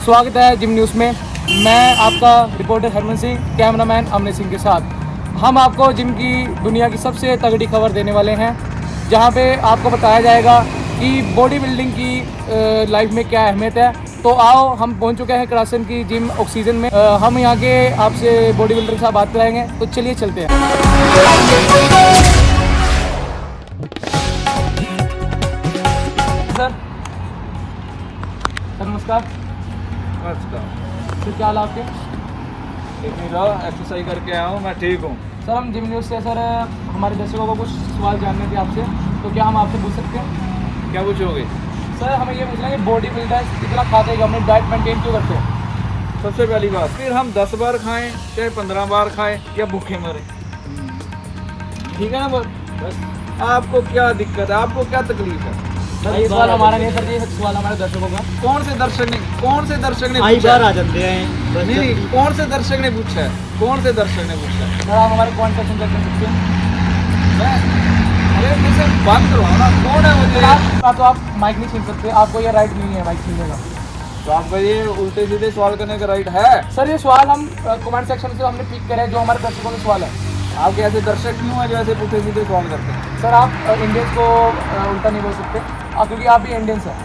स्वागत है gym news में। मैं आपका रिपोर्टर हरमन सिंह, कैमरामैन अमन सिंह के साथ। हम आपको जिम की दुनिया की सबसे तगड़ी खबर देने वाले हैं, जहां पे आपको बताया जाएगा कि बॉडी बिल्डिंग की लाइफ में क्या अहमियत है। तो आओ, हम पहुंच चुके हैं करासन की जिम ऑक्सीजन में। हम यहाँ के आपसे बॉडी बिल्डर के साथ बात कराएंगे, तो चलिए चलते हैं। सर नमस्कार। सर क्या हाल आपके? ठीक नहीं रहो, एक्सरसाइज करके आया हूँ, मैं ठीक हूँ। सर हम जिम न्यूज़ से सर हमारे दर्शकों को कुछ सवाल जानने थे आपसे, तो क्या हम आपसे पूछ सकते हैं? क्या पूछोगे? सर हमें ये पूछना है कि बॉडी बिल्डर्स कितना खाते हैं, अपनी डाइट मेंटेन क्यों करते हैं? सबसे पहली बात, फिर हम 10 बार खाएं चाहे 15 बार खाएं या भूखे मरें, ठीक है ना? बस आपको क्या दिक्कत है, आपको क्या तकलीफ है? सर ये सवाल हमारा नहीं सर, ये सवाल हमारे दर्शकों का। कौन से दर्शक ने आई पूछा बार है? आ जाते हैं नहीं, कौन से दर्शक ने पूछा है? कौन से दर्शक ने पूछा है? सर आप हमारे कौन सेक्शन कर सकते हैं? अरे मुझसे बात करवाओ ना, कौन है मुझे? तो आप माइक नहीं छीन सकते, आपको ये राइट नहीं है माइक छीनने का। तो आपका ये उल्टे सीधे सवाल करने का राइट है? सर ये सवाल हम कमेंट सेक्शन से हमने पिक करे, जो हमारे दर्शकों के सवाल है। आपके ऐसे दर्शक क्यों हैं जो ऐसे उल्टे सीधे सवाल करते हैं? सर आप इंडियंस को उल्टा नहीं बोल सकते, क्योंकि आप भी इंडियंस हैं।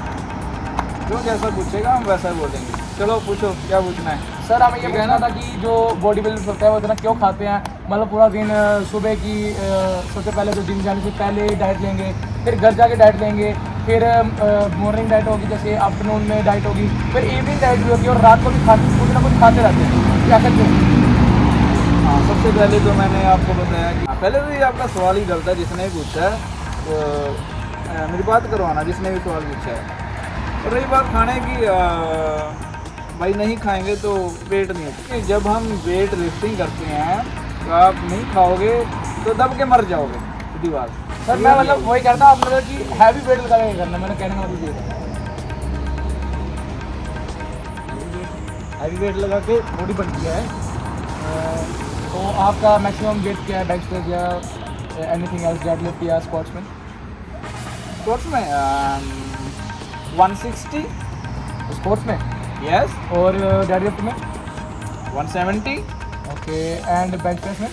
जो जैसा पूछेगा हम वैसा ही बोलेंगे। चलो पूछो, क्या पूछना है? सर हमें ये ठीक है पूछना ना? था कि जो बॉडी बिल्डर्स होते हैं वो इतना क्यों खाते हैं, मतलब पूरा दिन सुबह की सबसे पहले तो जिम जाने से पहले डाइट लेंगे, फिर घर जाके डाइट लेंगे, फिर मॉर्निंग डाइट होगी, जैसे आफ्टरनून में डाइट होगी, फिर इवनिंग डाइट भी होगी, और रात को भी कुछ ना कुछ खाते रहते हैं। क्या ऐसा क्यों? हाँ, सबसे पहले तो मैंने आपको बताया कि पहले तो ये आपका सवाल ही गलत है। जिसने भी पूछा है मेरी बात करवाना, जिसने भी सवाल पूछा है। और रही बात खाने की, भाई नहीं खाएंगे तो वेट नहीं होती। जब हम वेट लिफ्टिंग करते हैं तो आप नहीं खाओगे तो दब के मर जाओगे, सीधी बात। सर मैं मतलब वही कहता हूँ, आप मतलब कि हैवी वेट लगा के करना, मैंने कहने का मतलब ये था। हैवी वेट लगा के बॉडी बनती है। तो आपका मैक्सिमम वेट क्या है बेंच प्रेस या एनीथिंग एल्स, डेडलिफ्ट या स्क्वाट्स में? स्पोर्ट्स में 160, स्पोर्ट्स में यस, और डेडलिफ्ट में 170। ओके, एंड बेंच प्रेस में?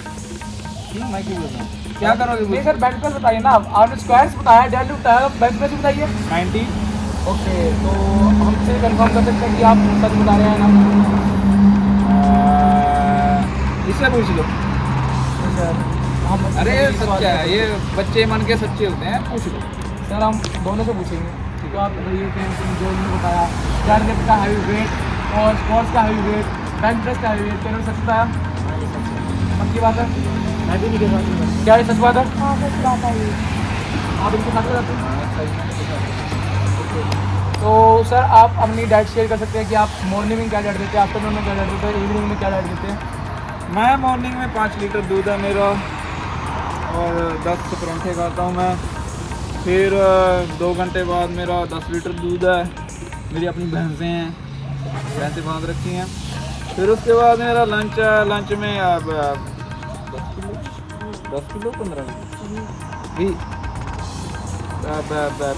क्यों मैं क्यों बोल रहा हूँ? क्या करोगे? नहीं सर बेंच प्रेस बताइए ना, आपने स्क्वाट्स बताया, डेडलिफ्ट बताया, बेंच प्रेस बताइए। 90। ओके, तो हमसे कंफर्म कर सकते हैं कि आप सच बता रहे हैं ना? इससे पूछ लो। सर हम अरे सच्चा है, ये बच्चे मन के सच्चे होते हैं, पूछ लो। सर हम दोनों से पूछेंगे। तो आप बताइए कि जो उन्होंने बताया डेडलिफ्ट का हैवी वेट और स्क्वाट्स का हैवी वेट, बेंच प्रेस का हैवी वेट, क्या सच बताया? पक्की बात है? मैं भी नहीं कह सकता। क्या ये सच बात है? हाँ सच बात है ये। आप इनके साथ में जाते हैं? तो सर आप अपनी डाइट शेयर कर सकते हैं कि आप मॉर्निंग में क्या डाइट देते हैं, आफ्टरनून में क्या डाइट देते हैं, इवनिंग में क्या डाइट देते हैं? मैं मॉर्निंग में 5 लीटर दूध है मेरा, और 10 परांठे खाता हूँ मैं। फिर 2 घंटे बाद मेरा 10 लीटर दूध है। मेरी अपनी भैंसें हैं, भैंसें बांध रखी हैं। फिर उसके बाद मेरा लंच है। लंच में अब 10 किलो 15 किलो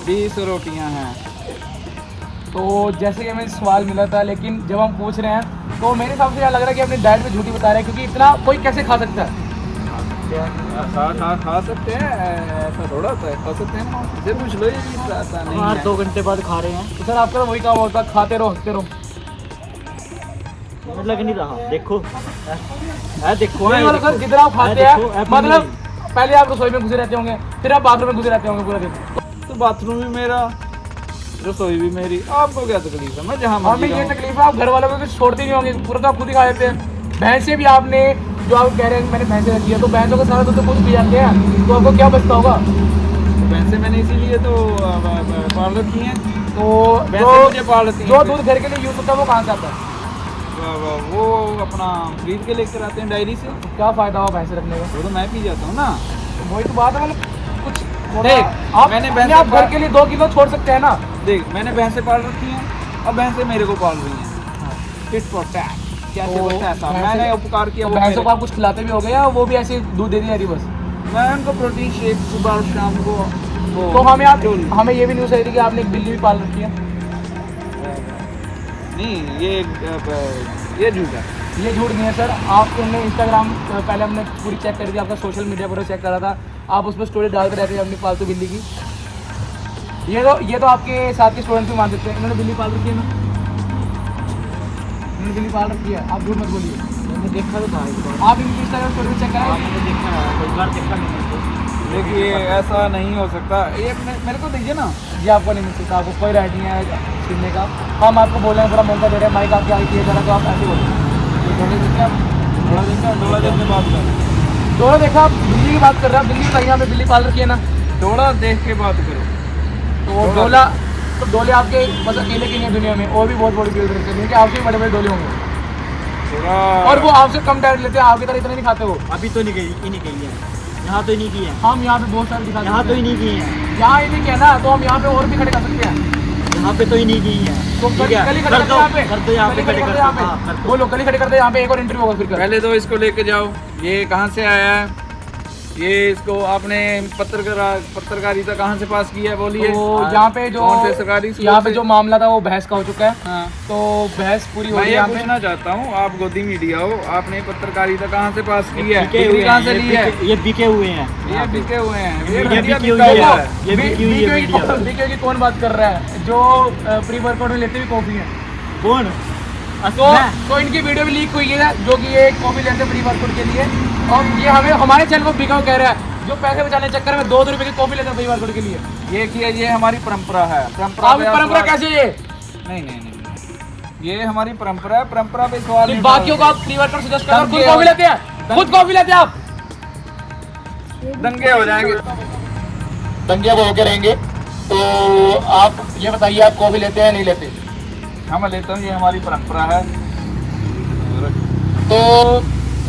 20 रोटियां हैं। तो जैसे कि हमें सवाल मिला था, लेकिन जब हम पूछ रहे हैं तो मेरे हिसाब से यह लग रहा है कि अपनी डाइट में झूठी बता रहे हैं, क्योंकि इतना कोई कैसे खा सकता है? खा सकते हैं, ऐसा थोड़ा होता है। खा सकते हैं ना, इसे पूछ लो। ये भी आता नहीं हर है। 2 घंटे बाद खा रहे हैं। तो सर आपका तो वही काम होता है, खाते रहो हंसते रहो। लग नहीं रहा, देखो देखो नहीं मतलब सर जितना आप खाते हैं, मतलब पहले आप रसोई में घुसे रहते होंगे, फिर आप बाथरूम में घुसे रहते होंगे पूरा दिन। तो बाथरूम भी मेरा, रसोई भी मेरी। आपको क्या तकलीफ है? मैं जहाँ हमें मर्जी ये रहूं। तकलीफ है, आप घर वालों को कुछ छोड़ते नहीं होंगे, पूरा तो आप खुद ही खा लेते हैं। भैंसे भी आपने, जो आप कह रहे हैं मैंने भैंसे रखी है, तो भैंसों का सारा दूध तो खुद पी जाते हैं, तो आपको क्या बचता होगा? भैंसे मैंने इसीलिए तो पाल रखी हैं। तो भैंसे मुझे पाल रखी हैं। जो दूध घर के लिए यूज़ होता है वो कहाँ से आता है? वो अपना खरीद के लेकर आते हैं डायरी से। तो क्या फ़ायदा हुआ भैंसे रखने का? वो तो मैं पी जाता हूँ ना। तो वही तो बात है, मतलब कुछ देख, आप मैंने अपने भैंसे आप घर के लिए 2 किलो छोड़ सकते हैं ना? देख, मैंने भैंसे पाल रखी हैं और भैंसे मेरे को पाल रही हैं। फिट फॉर टैग, कैसे तो होता है ऐसा? भैंसे- मैंने उपकार किया। तो वो भैंसों मेरे- को आप कुछ खिलाते भी हो गए, या वो भी ऐसे दूध दे दिया बस? मैं उनको प्रोटीन शेक सुबह और शाम को वो तो हमें ये भी न्यूज़ आई थी कि आपने एक बिल्ली भी पाल रखी है। नहीं ये झूठ है। ये झूठ नहीं है सर। आपने इंस्टाग्राम पहले हमने पूरी चेक करी थी, आपका सोशल मीडिया पूरा चेक करा था, आप उस पर स्टोरी डालते रहते थे अपनी पालतू बिल्ली की। ये तो आपके साथ के स्टूडेंट भी मान सकते हैं, इन्होंने बिल्ली पाल रखी है ना, इन्होंने बिल्ली पाल रखी है, आप झूठ मत बोलिए। मैंने देखा तो था एक बार। आप इनकी इंस्टाग्राम स्टोरी चेक करा। मैंने देखा है, कई बार देखा नहीं मेरे को। देखिए ऐसा नहीं हो सकता, ये मेरे को दीजिए ना। जी आपको नहीं मिल सकता, आपको कोई राइट नहीं है छीनने का। हम आपको बोल रहे हैं, पूरा मौका दे रहे हैं, माइक आपके आगे किया जा रहा है, तो आप ऐसे बोलिए। थोड़ा देख के बात कर। दोनों देखा, आप बिल्ली की बात कर रहे हैं, बिल्ली बताइए, यहाँ पे बिल्ली पाल रखी है ना, थोड़ा देख के बात करो। तो डोला, तो डोले आपके बस अकेले की नहीं है दुनिया में, और भी बहुत बड़ी बिल्डर हैं, क्योंकि आपसे भी बड़े बड़े डोले होंगे, थोड़ा और वो आपसे कम डाइट लेते हैं, आपकी तरह इतने नहीं खाते वो। अभी तो नहीं गई, नहीं गई है यहाँ, तो नहीं की है हम यहाँ पे बहुत सारे दिखा यहाँ, तो ही नहीं की है यहाँ ही नहीं किया ना, तो हम यहाँ पे और भी खड़े कर सकते हैं। यहाँ पे, तो ही नहीं की है। तो ठीक कली है, खड़े कर करते दो, यहाँ पे, कर दो यहाँ पे, कली खड़े खड़े करते कर यहाँ दो, हाँ, कर पे, दो। बोलो कली खड़े करते यहाँ पे, एक और इंटरव्यू होगा फिर कर। पहले तो इसको लेके जाओ, ये कहाँ से आया है, ये इसको आपने पत्रकारिता कहाँ से पास की है बोलिए। तो यहाँ पे जो कौन से सरकारी स्कूल यहाँ पे से? जो मामला था वो बहस का हो चुका है, हाँ। तो बहस पूरी हो मैं गई ये यहाँ पे। पूछना चाहता हूँ, आप गोदी मीडिया हो, आपने पत्रकारिता कहाँ से पास की है, बिके डिग्री हुए कहाँ हैं, से ली है? ये बिके हुए हैं। ये बिके हुए हैं, ये मीडिया बिकी हुई बिका है। हुआ है। ये बिकी हुई है मीडिया। बीके की कौन बात कर रहा है, जो प्री वर्कआउट में लेते हुए कॉफी है, कौन? तो इनकी वीडियो भी लीक हुई है, जो कि ये कॉफी लेते प्री वर्कआउट के लिए, और ये हमें हमारे चैनल को बिकाऊ कह रहा है, जो पैसे बचाने के चक्कर में 2 रुपए की कॉफी लेते हैं प्री वर्कआउट के लिए। ये किया, ये हमारी परंपरा है। परंपरा आप पे परंपरा सवाल- कैसे ये नहीं, ये हमारी परंपरा है, परंपरा पे सवाल नहीं बाकियों को उठाओगे। आप प्री वर्कआउट सजेस्ट कर, खुद दंगे कॉफी हो- लेते हैं, खुद कॉफी लेते हैं आप, दंगे हो जाएंगे। दंगे होके रहेंगे। तो आप ये बताइए, आप कॉफी लेते हैं नहीं लेते? हम लेते हैं, ये हमारी परंपरा है। तो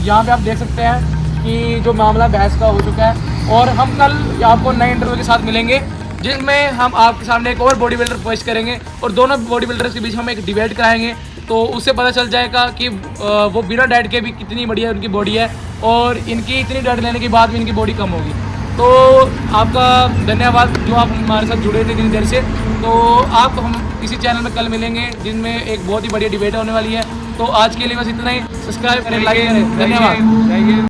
यहाँ पे आप देख सकते हैं कि जो मामला बहस का हो चुका है, और हम कल आपको नए इंटरव्यू के साथ मिलेंगे, जिसमें हम आपके सामने एक और बॉडी बिल्डर पेश करेंगे, और दोनों बॉडी बिल्डर्स के बीच हम एक डिबेट कराएंगे, तो उससे पता चल जाएगा कि वो बिना डाइट के भी कितनी बढ़िया उनकी बॉडी है, और इनकी इतनी डाइट लेने के बाद भी इनकी बॉडी कम होगी। तो आपका धन्यवाद जो आप हमारे साथ जुड़े थे इतनी देर से। तो आप हम इसी चैनल में कल मिलेंगे, जिनमें एक बहुत ही बढ़िया डिबेट होने वाली है। तो आज के लिए बस इतना ही, सब्सक्राइब करें, लाइक करें, धन्यवाद।